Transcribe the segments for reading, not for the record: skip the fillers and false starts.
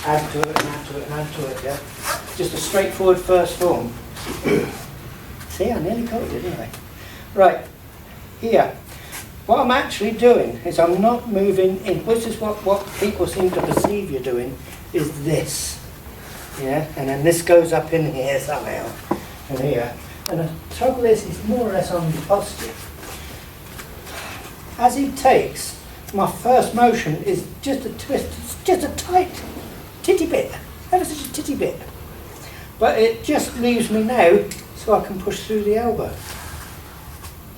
add to it and add to it and add to it, yeah? Just a straightforward first form. See, I nearly got it, didn't I? Right, here. What I'm actually doing is I'm not moving in. This is what people seem to perceive you're doing, is this. Yeah, and then this goes up in here somehow, and here. And the trouble is, it's more or less on the posture. As he takes, my first motion is just a twist, it's just a tight titty bit, ever such a titty bit. But it just leaves me now so I can push through the elbow.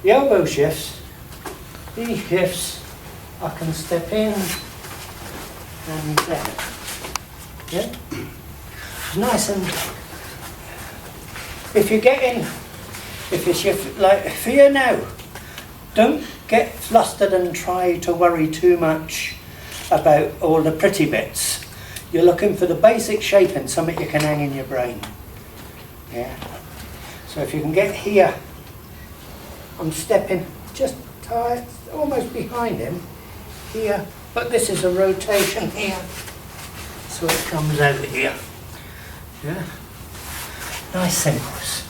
The elbow shifts, he shifts, I can step in and down. Yeah? It's nice and... If you're getting... If it's like, for you now, don't get flustered and try to worry too much about all the pretty bits. You're looking for the basic shape and something you can hang in your brain. Yeah. So if you can get here, I'm stepping just tight, almost behind him, here, but this is a rotation here, so it comes out here. Yeah. Nice simples.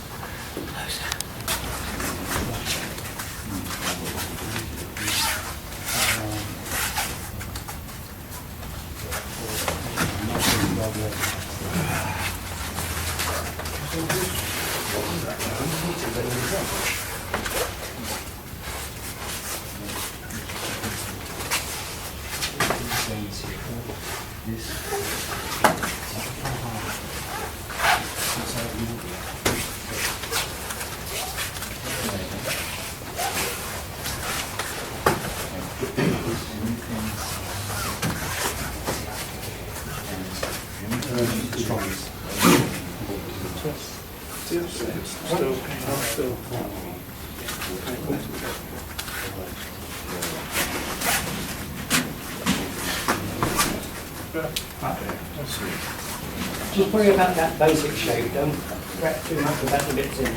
Just worry about that basic shape, don't fret too much about the bits in it.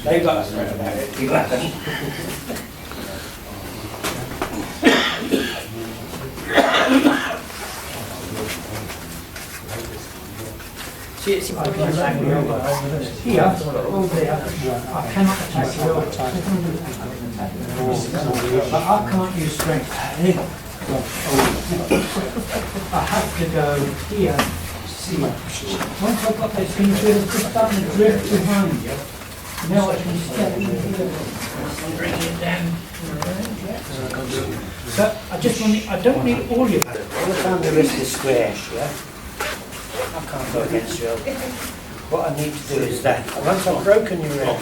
They've got to fret about it, you haven't. See, it's here, over there, I cannot attack you all the time. But I can't use strength. I have to go here. See, once I've got this thing through, it's just starting to drift behind you. Now I can step in here and bring it down. So I don't need all your power. All the time the wrist is square, yeah? I can't go against you. What I need to do is that once I've broken your wrist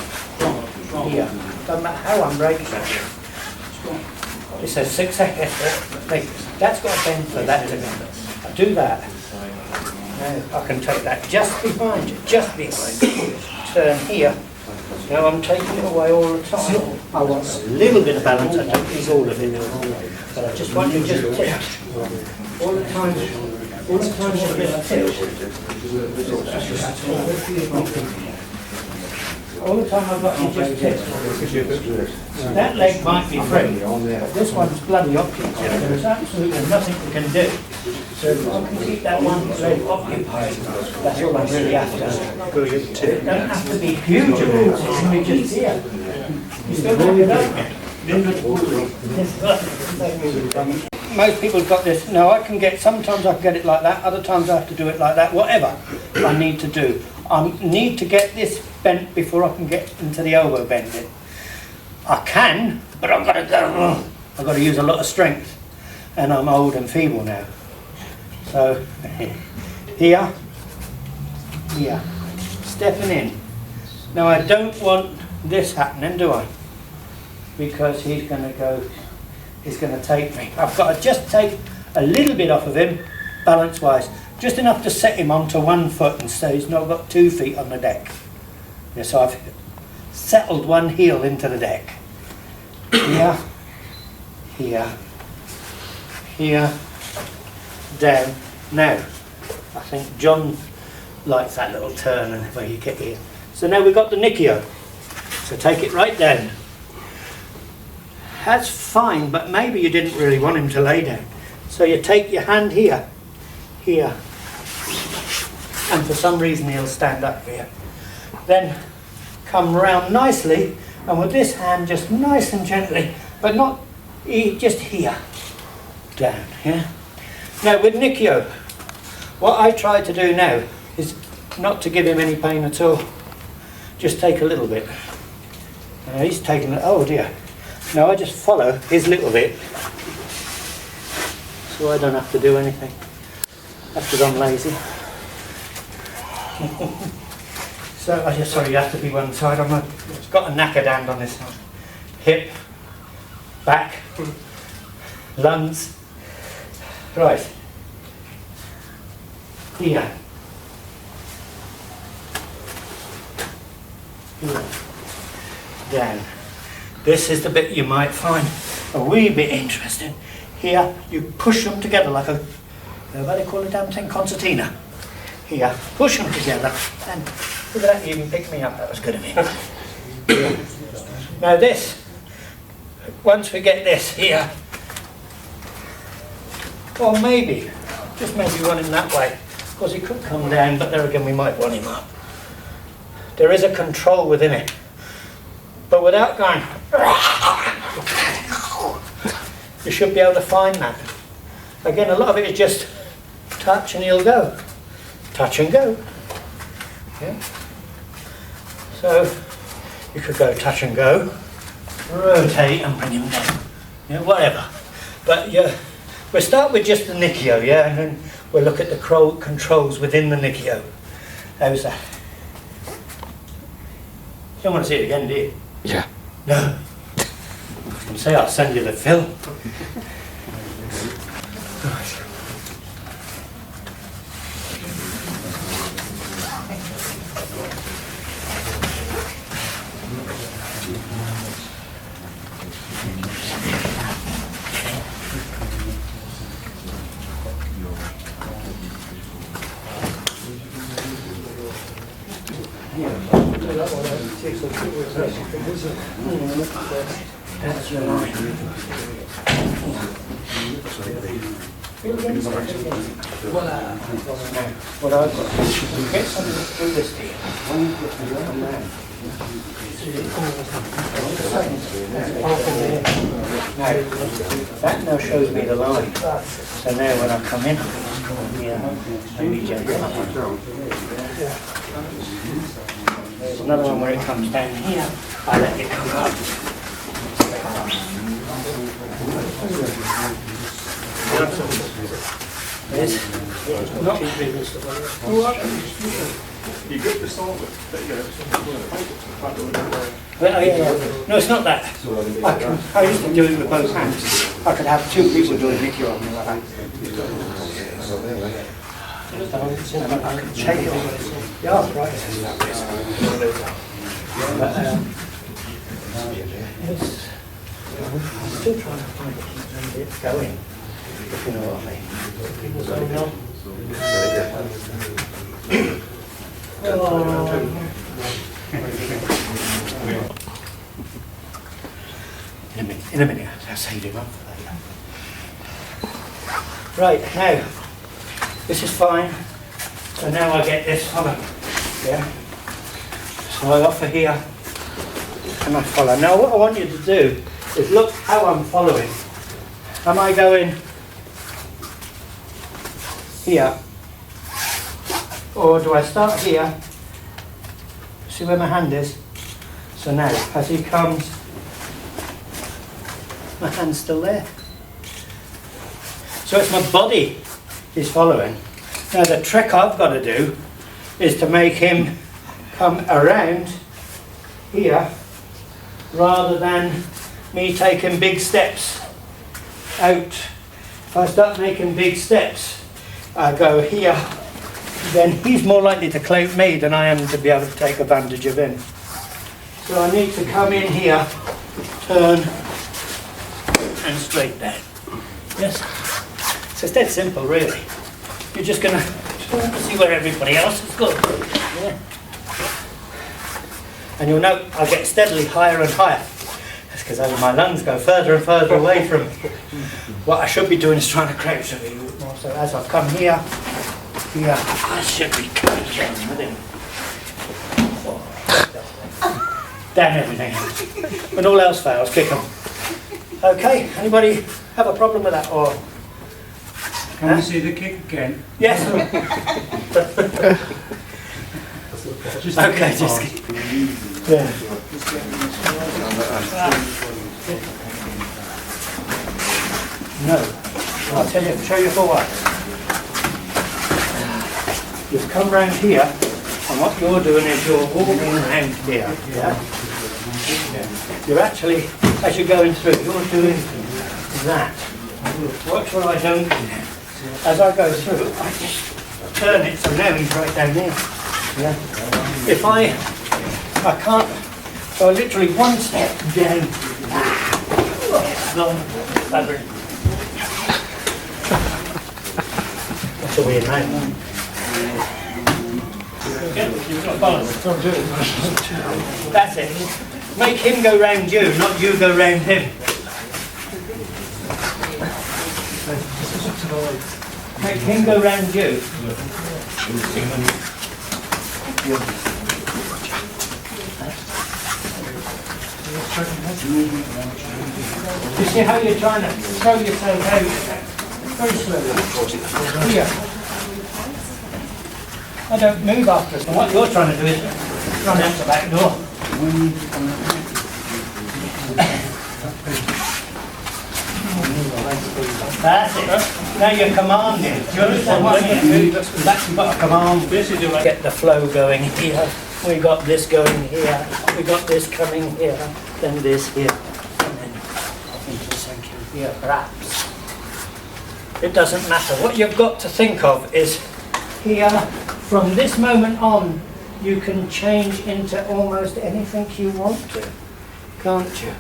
here, no matter how I'm breaking it, it says 6 seconds. That's got a bend for that to go. I do that. Now I can take that just behind you, just behind. Turn here. Now I'm taking it away all the time. I want a little bit of balance. I don't need all of it, but I just want you to just tilt all the time. All the time you just tilt. All the time I've got you just tilt. That leg might be free, but this one's bloody occupied. There's absolutely nothing we can do. So if I can keep that one leg occupied, that's all I'm really after. It don't have to be huge amounts, it can be just here. You still have it up. Most people have got this. No, I can get, sometimes I can get it like that, other times I have to do it like that, whatever I need to do. I need to get this bent before I can get into the elbow bending. I can, but I've got to go, I've got to use a lot of strength, and I'm old and feeble now. So, here, stepping in. Now I don't want this happening, do I? Because he's going to take me. I've got to just take a little bit off of him, balance-wise, just enough to set him onto one foot and so he's not got 2 feet on the deck. Yeah, so I've settled one heel into the deck. Here, down. Now, I think John likes that little turn and where you get here. So now we've got the Nikio. So take it right down. That's fine, but maybe you didn't really want him to lay down. So you take your hand here, and for some reason he'll stand up here. Then come round nicely, and with this hand just nice and gently, but not just here, down, yeah? Now with Nikio, what I try to do now is not to give him any pain at all. Just take a little bit. He's taking it, oh dear. Now I just follow his little bit, so I don't have to do anything. That's because I'm lazy. So I just, sorry, you have to be one side. It's got a knackered hand on this side. Hip, back, lungs. Right. Here. Here. Down. This is the bit you might find a wee bit interesting. Here, you push them together like a, what do they call the damn thing? Concertina. Here, push them together, and look at that, you even picked me up, that was good of him. Now this, once we get this here, or maybe, just maybe run him that way, because he could come down, but there again we might run him up. There is a control within it, but without going, you should be able to find that. Again, a lot of it is just touch and he'll go. Touch and go. Yeah. So you could go touch and go, rotate and bring him down. Yeah, whatever. But yeah, we'll start with just the Nikio, yeah, and then we'll look at the controls within the Nikio. How's that? You don't want to see it again, do you? Yeah. No. I was going to say I'll send you the film. That's your line. What I've got is get something through this here. Now, that now shows me the line. So now when I come in, I need gentle. There's another one where it comes down here. I let it come up. There's not You get the song No, it's not that. I used to do it with both hands. I could have two people doing Nikio on me like that. And I could shake it on the arthritis. But I'm still trying to find it going, if you know what I mean. People's going on. In a minute, I'll save him up for later. Right, now, this is fine. So now I get this follow. Yeah? So I offer here, and I follow. Now what I want you to do is look how I'm following. Am I going here? Or do I start here? See where my hand is? So now, as he comes, my hand's still there. So it's my body he's following. Now the trick I've got to do is to make him come around here rather than me taking big steps out. If I start making big steps, I go here, then he's more likely to clout me than I am to be able to take advantage of him. So I need to come in here, turn, and straight down. Yes? So it's dead simple, really. You're just going to see where everybody else is going. Yeah. And you'll note I get steadily higher and higher. That's because my lungs go further and further away from what I should be doing is trying to crouch a little bit more. So as I've come here, Yeah, I should be coming down with him. Down everything. When all else fails, kick them. Okay, anybody have a problem with that? Or can we see the kick again? yes. Okay, just yeah. No, I'll tell you, show you for what. You've come round here, and what you're doing is you're walking round here. Yeah? You're actually, as you're going through, you're doing that. Watch what I don't do. As I go through, I just turn it so now he's right down there. Yeah. If I can't, so literally one step down. That's a weird name. That's it. Make him go round you, not you go round him. Make him go round you. You see how you're trying to throw yourself out? Very slowly. Here. I don't move after us. And what you're trying to do is run out the back door. That's it. Now you're commanding. Do you understand what I mean? You've actually got a command. Get the flow going here. We got this going here. We got this coming here. Then this here. And then into the center here, perhaps. It doesn't matter. What you've got to think of is here, from this moment on, you can change into almost anything you want to, can't you?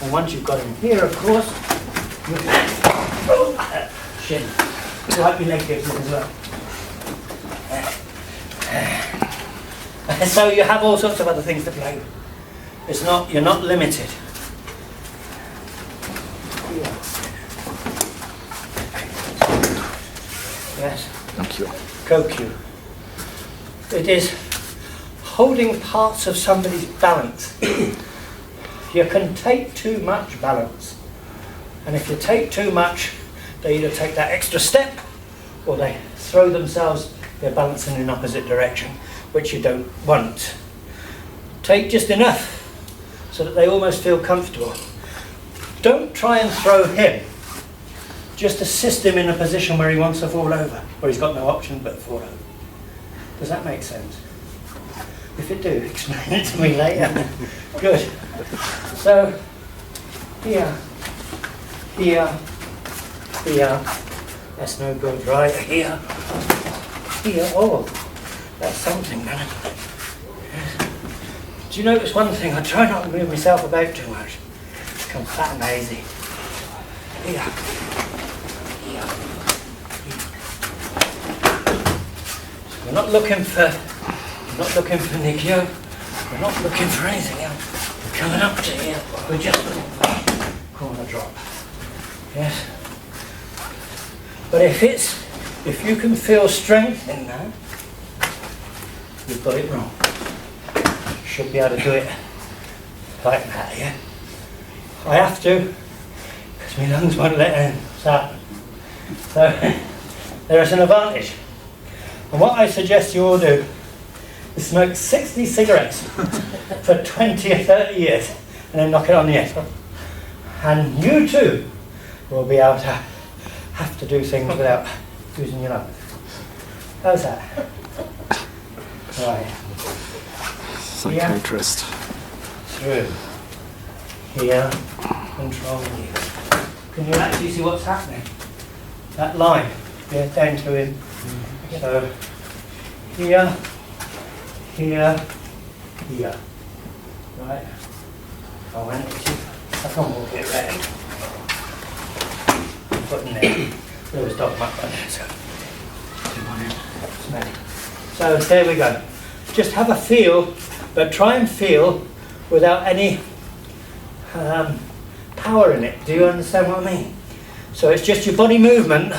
And once you've got him here, of course, you shin. Like your leg gives as well. So you have all sorts of other things to play with. It's not, you're not limited. Yes. Thank you. Kokyu. It is holding parts of somebody's balance. You can take too much balance. And if you take too much, they either take that extra step or they throw themselves, they're balancing in opposite direction, which you don't want. Take just enough so that they almost feel comfortable. Don't try and throw him. Just assist him in a position where he wants to fall over, where he's got no option but to fall over. Does that make sense? If it do, explain it to me later. Good. So, here, here, here. That's no good, right? Here, here. Oh, that's something, man. Do you notice one thing? I try not to move myself about too much. It becomes fat and lazy. Here. We're not looking for Nikyo. We're not looking for anything else. We're coming up to here. We're just looking for corner drop. Yes. But if you can feel strength in that, you've got it wrong. You should be able to do it like that, yeah? I have to, because my lungs won't let it happen. So there is an advantage. And what I suggest you all do is smoke 60 cigarettes for 20 or 30 years and then knock it on the head. And you too will be able to have to do things without using your lungs. How's that? Right. Psychiatrist. Through. Here. Control here. Can you actually see what's happening? That line. Yeah, down to him. So, here, here, here. Right? I went to, I can't walk it around. Put in there. There was dog muck on there, so. So, there we go. Just have a feel, but try and feel without any power in it. Do you understand what I mean? So it's just your body movement,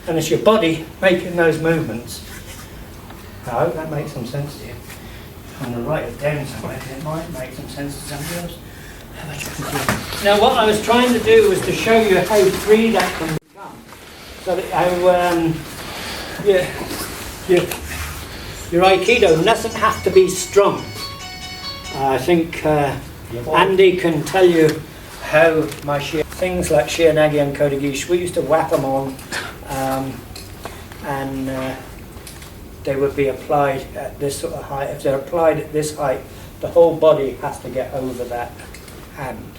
And it's your body making those movements. I hope that makes some sense to you. I'm going to write it down somewhere, it might make some sense to somebody else. Now what I was trying to do was to show you how free that can become. So that how your Aikido doesn't have to be strong. I think Andy can tell you how my things like Shiranagi and Kodogishi, we used to whap them on and they would be applied at this sort of height. If they're applied at this height, the whole body has to get over that hand.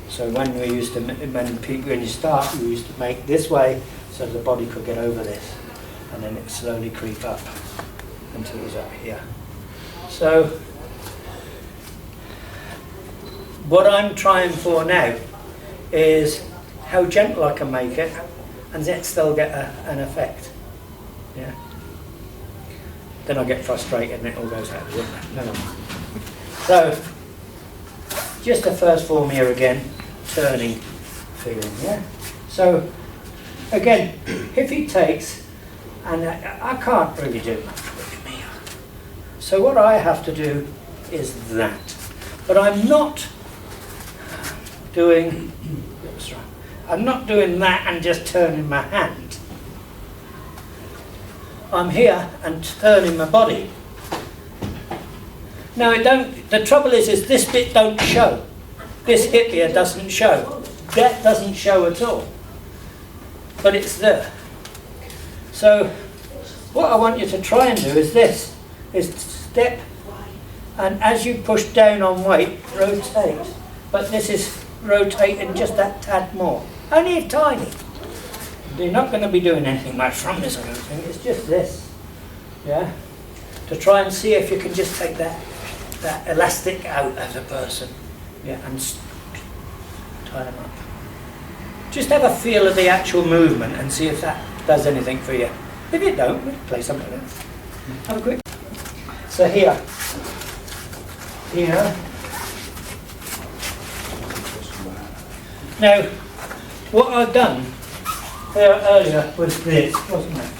So when we used to, when you start, we used to make this way so the body could get over this, and then it slowly creep up until it was up here. So what I'm trying for now is how gentle I can make it and yet still get an effect. Yeah. Then I get frustrated and it all goes out the window. No. So just the first form here again, turning feeling. Yeah. So again, if he takes, and I can't really do much with me. So what I have to do is that. But I'm not doing that and just turning my hand. I'm here and turning my body. Now the trouble is this bit don't show. This hip here doesn't show. That doesn't show at all. But it's there. So what I want you to try and do is this, is step, and as you push down on weight, rotate. But this is rotating just that tad more. Only tiny. You're not going to be doing anything much from this, I don't think. It's just this. Yeah? To try and see if you can just take that elastic out as a person. Yeah, and tie them up. Just have a feel of the actual movement and see if that does anything for you. If it don't, we'll play something else. Have a quick. So here. Now, what I've done here earlier was this, wasn't it?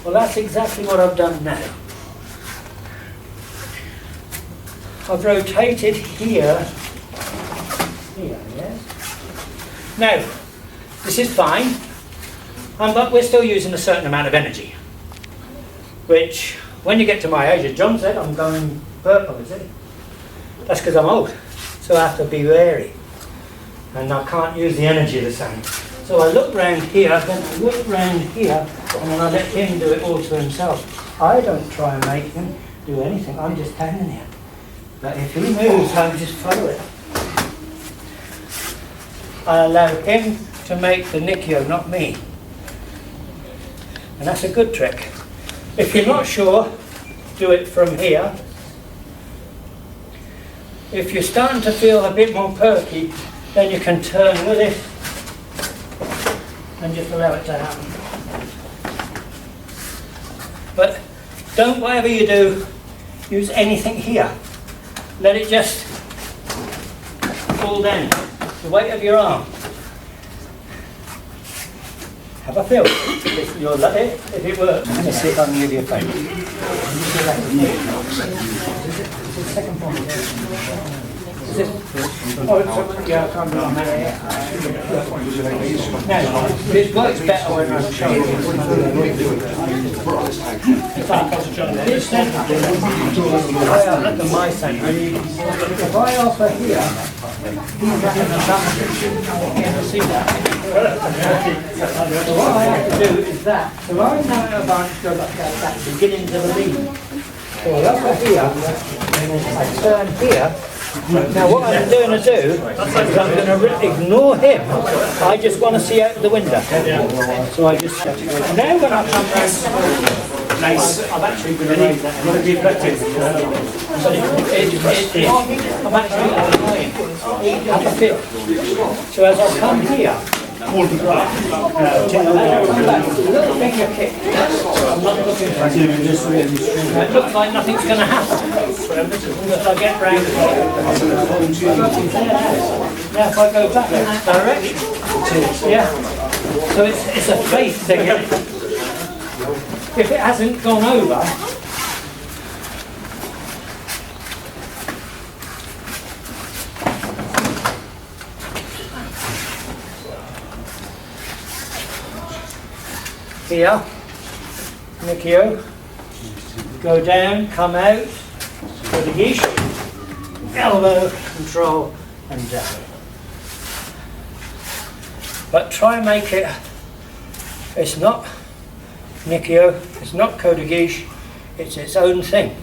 Well, that's exactly what I've done now. I've rotated here, yes. Now, this is fine, but we're still using a certain amount of energy, which, when you get to my age, as John said, I'm going purple, is it? That's because I'm old, so I have to be wary, and I can't use the energy the same. So I look round here, then I look round here, and then I let him do it all to himself. I don't try and make him do anything, I'm just standing here. But if he moves, I just follow it. I allow him to make the Nikyo, not me. And that's a good trick. If you're not sure, do it from here. If you're starting to feel a bit more perky, then you can turn with it and just allow it to happen. But don't, whatever you do, use anything here. Let it just fall down, the weight of your arm. Have a feel. If you'll let it, if it works. Let me see if I can give you a favour. Second point. Is it? Oh, yeah, I can't do it on that. No, it works better when I'm showing you. Look at my side. If I offer here, he's having a assumption. See that? So what I have to do is that. So I'm now at a advance go back at that beginning to the lead. So I offer here, and then I turn here. Now what I'm going to do is I'm going to ignore him. I just want to see out the window. So I just now when I come round, nice. I'm actually going to raise that. I'm going to be effective. I'm actually applying. Have a feel. So as I come here, a little finger kick. I'm not looking for it. It looks like nothing's going to happen. Unless I get round here. Now if I go back in that direction, yeah. So it's a faith thing, isn't it? If it hasn't gone over, here, Nikio, go down, come out, go to Gish, elbow, control, and down. But try and make it, it's not Nikio, it's not Kodagish, it's its own thing.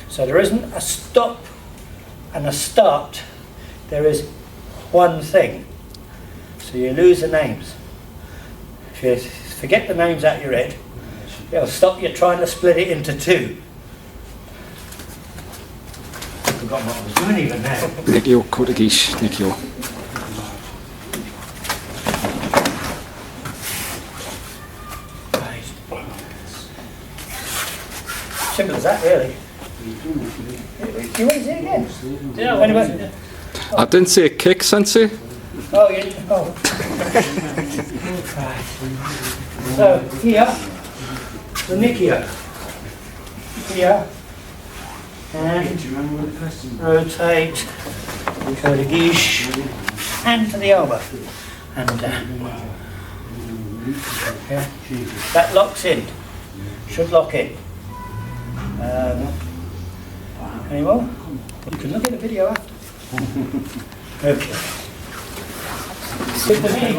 So there isn't a stop and a start, there is one thing. So you lose the names. If you forget the names out your head, it'll stop you trying to split it into two. I forgot what I was doing even now. Nikio, Kodagish, Nikio. Simple as that, really. You want to see it again? Yeah. Anyway. I didn't say kick, Sensei. Oh, yeah. Oh. Right. So here, the Nikio. Here. And rotate. Go to Gish. And to the elbow. And yeah. That locks in. Should lock in. Any more? You can look at the video after. Okay. Sit the knee.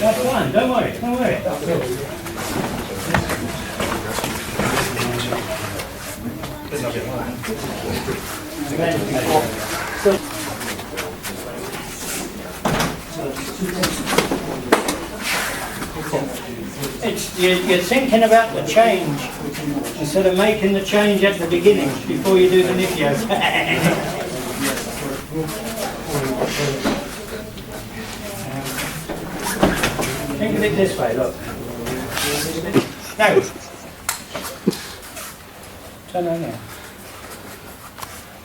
That's fine, don't worry, don't worry. That's good. You're thinking about the change instead of making the change at the beginning before you do the Nikio. Think of it this way, look. Now, turn on now.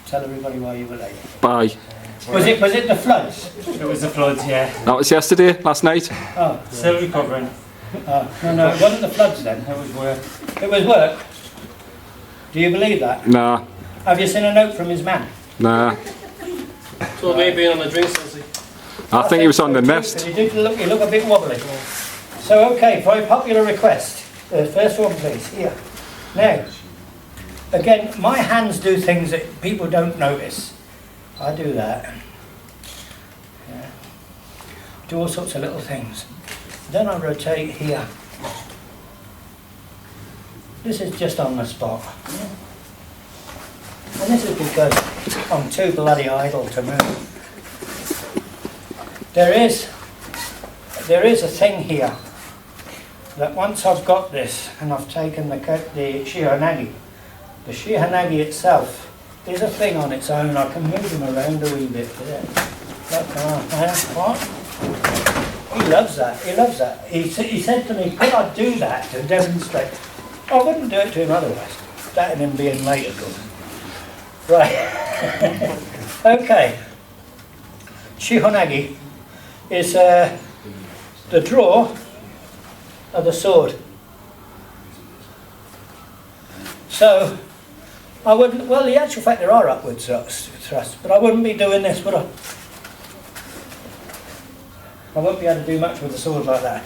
Tell everybody why you were late. Bye. Was it the floods? It was the floods, yeah. That was yesterday, last night. Oh, Still recovering. no, it wasn't the floods then. It was work. It was work. Do you believe that? Nah, Have you seen a note from his man? nah. So maybe on the drink, Sensei. I think he was on the so too, nest. 'cause you look a bit wobbly. So, okay, very popular request. The first one, please. Here. Now, again, my hands do things that people don't notice. I do that. Yeah. Do all sorts of little things. Then I rotate here. This is just on the spot. And this is because I'm too bloody idle to move. There is a thing here that once I've got this and I've taken the Shihanagi, the Shihanagi itself is a thing on its own. I can move them around a wee bit there. What? He loves that. He loves that. He said to me, could I do that to demonstrate? I wouldn't do it to him otherwise. That and him being late at all. Right. Okay. Shihonagi is the draw of the sword. So, I wouldn't, well, the actual fact there are upward thrusts, but I wouldn't be doing this, would I? I won't be able to do much with a sword like that.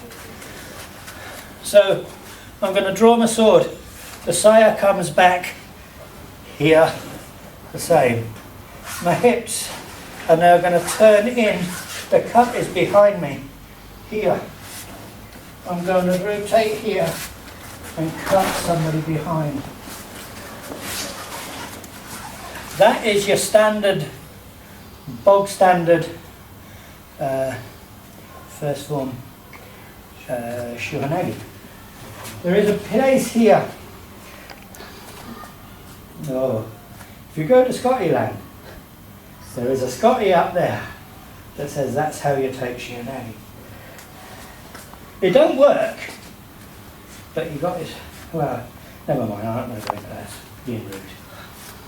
So, I'm going to draw my sword. The saya comes back here, the same. My hips are now going to turn in. The cut is behind me, here. I'm going to rotate here and cut somebody behind. That is your standard, bog standard, first form Shuhanagi. There is a place here. Oh, if you go to Scottyland, there is a Scotty up there that says that's how you take Shuhanagi. It don't work, but you got it. Well, never mind, I don't know going to that. Being rude.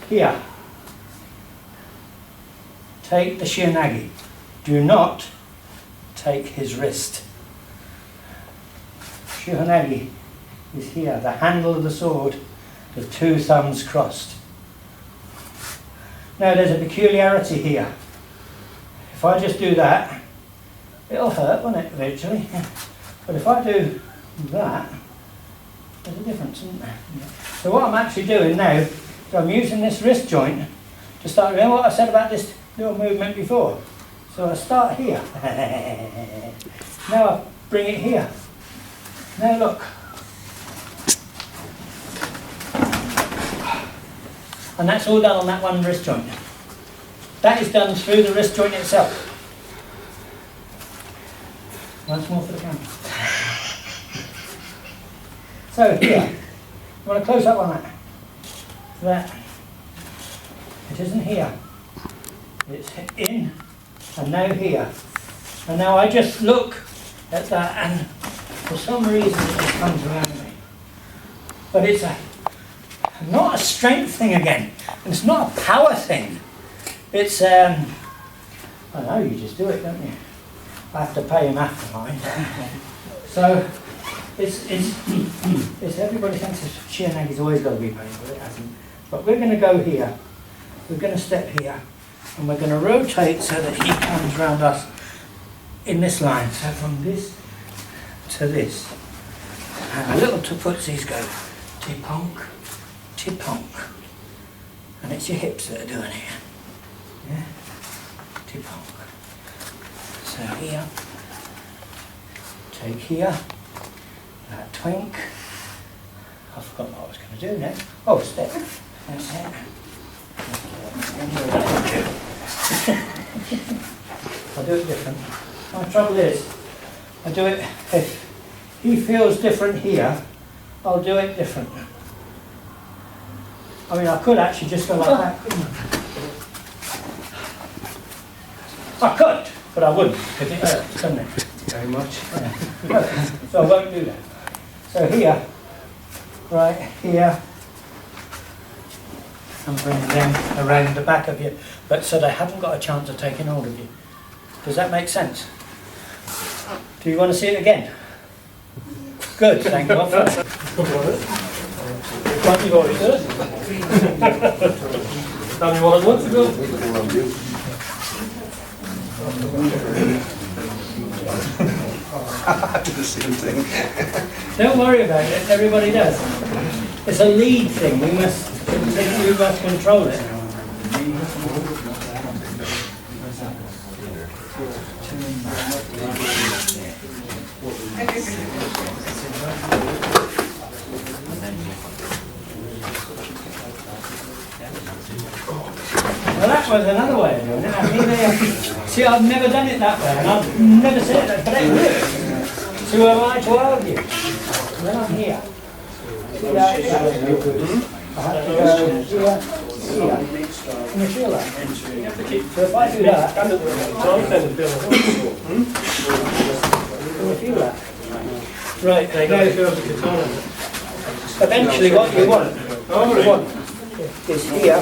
Here. take the shionagi. Do not take his wrist. Shionagi is here, the handle of the sword, the two thumbs crossed. Now there's a peculiarity here. If I just do that, it'll hurt, won't it, eventually? But if I do that, there's a difference, isn't there? So what I'm actually doing now, is I'm using this wrist joint to start, remember what I said about this little movement before? So I start here. Now I bring it here. Now look. And that's all done on that one wrist joint. That is done through the wrist joint itself. Once more for the camera. So here, you want to close up on that. That. It isn't here. It's in, and now here. And now I just look at that, and for some reason it just comes around me. But it's not a strength thing again. And it's not a power thing. It's, I know, you just do it, don't you? I have to pay him after mine. So, it's everybody thinks shionagi's always got to be paid for, it hasn't. But we're going to go here. We're going to step here. And we're going to rotate so that he comes round us in this line. So from this to this. And the little tuputsis go tip-honk, tip-honk. And it's your hips that are doing it. Yeah? Tip-honk. So here. Take here. That twink. I've forgotten what I was going to do next. Oh, step. That's it. I'll do it different. My trouble is, I do it, if he feels different here, I'll do it different. I mean, I could actually just go like that, couldn't I? I could, but I wouldn't, because it hurts, doesn't it? Very much. Yeah. So I won't do that. So here, right here, and bring them around the back of you, but so they haven't got a chance of taking hold of you. Does that make sense? Do you want to see it again? Good, thank God for that. What you've already done. Tell me what I want to do. I did the same thing. Don't worry about it, everybody does. It's a lead thing, we must control it. Well, that was another way of doing it. I mean, see, I've never done it that way, and I've never said it, but it works. So am I to argue? Then I'm here. See, that was no good. I have to go here, here. Can you feel that? So if I do that, can you feel that? Right, now, eventually what you want is here.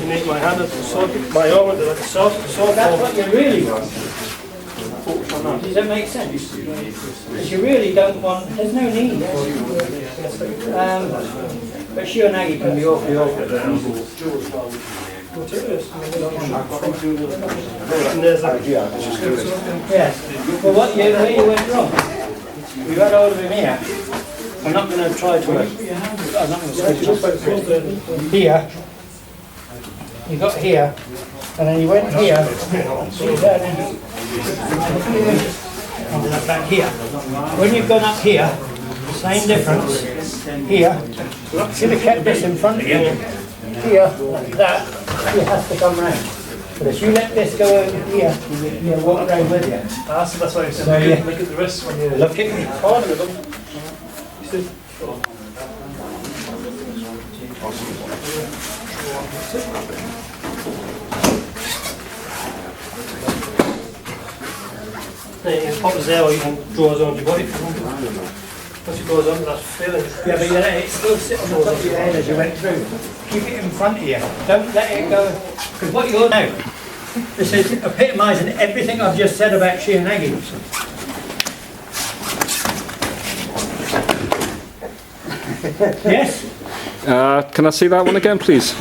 You make my hand as a socket, my arm as a socket. That's what you really want. Does that make sense? Because you really don't want, there's no need. But shionagi can be awfully awkward. Yes. Well, where you went wrong? You had hold of him here. I'm not going to try to. I'm not going to switch. Here. You got here, and then you went here. See there. Ended up back here. When you've gone up here, same difference. Here, you should have kept this in front of you. Here, like that, you have to come round. But if you let this go over here, you'll walk round with you. Ah, so that's why I said look at the wrist when you look at me. harder with them. You can pop it there or you can draw it on your body. Once it goes on, that's feeling. Yeah, but you let it still sit on the top of your head as you went through. keep it in front of you. Don't let it go. Because what you're now, this is epitomising everything I've just said about Shianagi. Yes? Can I see that one again, please?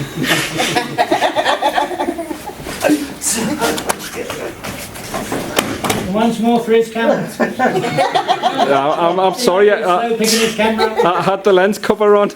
Once more for his camera. I'm sorry, Slow picking his camera up. I had the lens cover on.